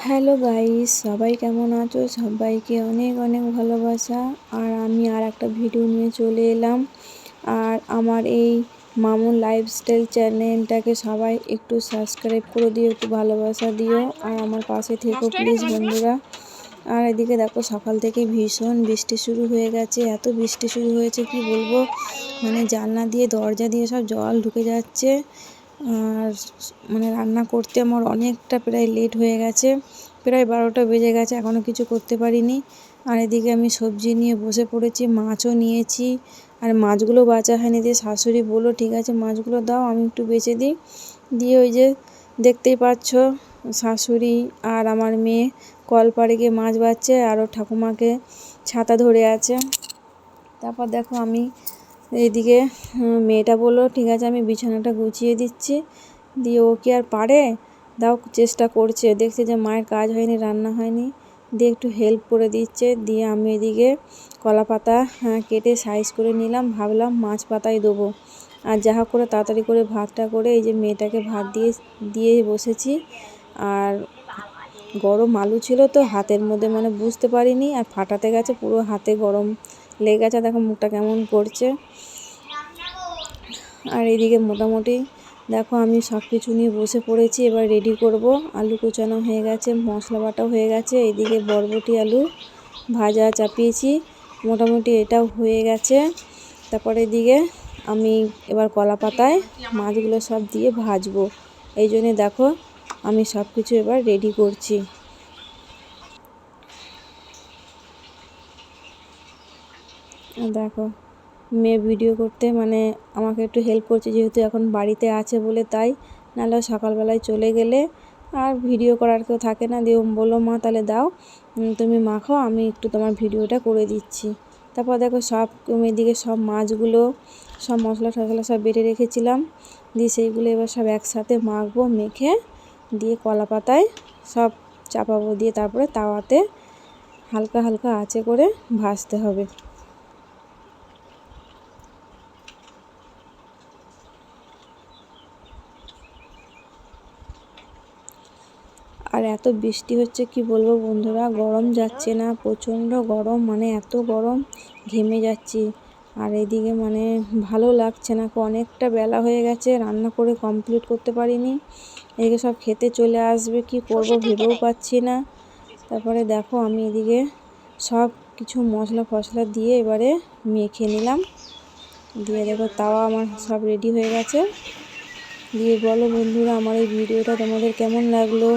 Hello guys, সবাই কেমন আছো? সবাইকে অনেক অনেক ভালোবাসা। আর আমি আর একটা ভিডিও নিয়ে চলে এলাম। আর আমার এই মামুন লাইফস্টাইল চ্যানেলটাকে সবাই একটু সাবস্ক্রাইব করে দিও, একটু ভালোবাসা দিও আর আমার পাশে থেকো প্লিজ বন্ধুরা। আর এদিকে দেখো সকাল থেকে ভীষণ বৃষ্টি শুরু হয়ে গেছে, এত বৃষ্টি শুরু হয়েছে কি বলবো, মানে জানলা দিয়ে দরজা দিয়ে সব জল ঢুকে যাচ্ছে। আর মানে রান্না করতে আমার অনেকটা প্রায় লেট হয়ে গেছে, প্রায় 12টা বেজে গেছে, এখনও কিছু করতে পারিনি। আর এদিকে আমি সবজি নিয়ে বসে পড়েছি, মাছও নিয়েছি। আর মাছগুলো বাছা হয়নি, দিয়ে শাশুড়ি বললো ঠিক আছে মাছগুলো দাও আমি একটু বেছে দিই। দিয়ে ওই যে দেখতেই পাচ্ছ শাশুড়ি আর আমার মেয়ে কলপাড়ে গিয়ে মাছ বাছছে, আর ওর ঠাকুমাকে ছাতা ধরে আছে। তারপর দেখো আমি এইদিকে মেয়েটা বললো ঠিক আছে আমি বিছানাটা গুছিয়ে দিচ্ছি। দিয়ে ও কি আর পারে, দাও চেষ্টা করছে, দেখছে যে মায়ের কাজ হয়নি, রান্না হয়নি, দিয়ে একটু হেল্প করে দিচ্ছে। দিয়ে আমি এদিকে কলা পাতা কেটে সাইজ করে নিলাম, ভাবলাম মাছ পাতায় দেবো। আর যা হোক করে তাড়াতাড়ি করে ভাতটা করে এই যে মেয়েটাকে ভাত দিয়ে বসেছি। আর গরম আলু ছিল তো হাতের মধ্যে, মানে বুঝতে পারিনি, আর ফাটাতে গেছে পুরো হাতে গরম লেগে গেছে, দেখো মুখটা কেমন করছে। আর এইদিকে মোটামুটি দেখো আমি সব কিছু নিয়ে বসে পড়েছি, এবার রেডি করব। আলু কুচানো হয়ে গেছে, মশলা বাটাও হয়ে গেছে, এইদিকে বরবটি আলু ভাজা চাপিয়েছি, মোটামুটি এটাও হয়ে গেছে। তারপরে এদিকে আমি এবার কলা পাতায় মাছগুলো সব দিয়ে ভাজবো, এই জন্যে দেখো আমি সব কিছু এবার রেডি করছি। দেখো মেয়ে ভিডিও করতে মানে আমাকে একটু হেল্প করছে, যেহেতু এখন বাড়িতে আছে বলে, তাই নাহলে সকালবেলায় চলে গেলে আর ভিডিও করার কেউ থাকে না। দিয়ে বললো মা তাহলে দাও তুমি মাখো, আমি একটু তোমার ভিডিওটা করে দিচ্ছি। তারপর দেখো সব এদিকে সব মাছগুলো সব মশলা টশলা সব বেটে রেখেছিলাম, দিয়ে সেইগুলো এবার সব একসাথে মাখবো, মেখে দিয়ে কলা পাতায় সব চাপাবো, দিয়ে তারপরে তাওয়াতে হালকা হালকা আঁচে করে ভাজতে হবে। আর এত বৃষ্টি হচ্ছে কি বলবো বন্ধুরা, গরম যাচ্ছে না, প্রচণ্ড গরম, মানে এত গরম ঘেমে যাচ্ছি। আর এদিকে মানে ভালো লাগছে না, অনেকটা বেলা হয়ে গেছে, রান্না করে কমপ্লিট করতে পারিনি। এদিকে সব খেতে চলে আসবে, কি করব ভেবেও পাচ্ছি না। তারপরে দেখো আমি এদিকে সব কিছু মশলা ফসলা দিয়ে এবারে মেখে নিলাম। দিয়ে দেখো তাওয়া আমার সব রেডি হয়ে গেছে। দিয়ে বলো বন্ধুরা আমার এই ভিডিওটা তোমাদের কেমন লাগলো।